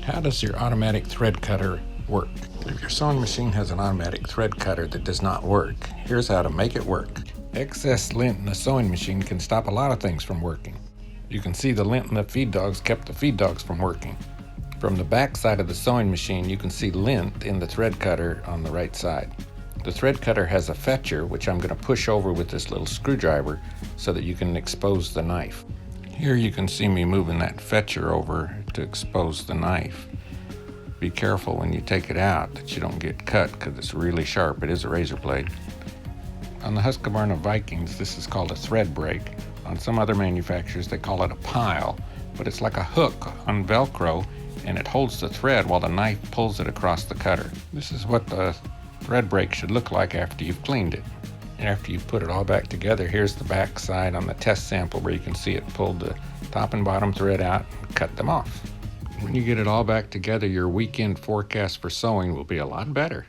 How does your automatic thread cutter work? If your sewing machine has an automatic thread cutter that does not work, here's how to make it work. Excess lint in the sewing machine can stop a lot of things from working. You can see the lint in the feed dogs kept the feed dogs from working. From the back side of the sewing machine, you can see lint in the thread cutter on the right side. The thread cutter has a fetcher, which I'm going to push over with this little screwdriver so that you can expose the knife. Here you can see me moving that fetcher over to expose the knife. Be careful when you take it out that you don't get cut because it's really sharp. It is a razor blade. On the Husqvarna Vikings, this is called a thread break. On some other manufacturers, they call it a pile, but it's like a hook on Velcro, and it holds the thread while the knife pulls it across the cutter. This is what the thread break should look like after you've cleaned it. After you've put it all back together, here's the back side on the test sample where you can see it pulled the top and bottom thread out and cut them off. When you get it all back together, your weekend forecast for sewing will be a lot better.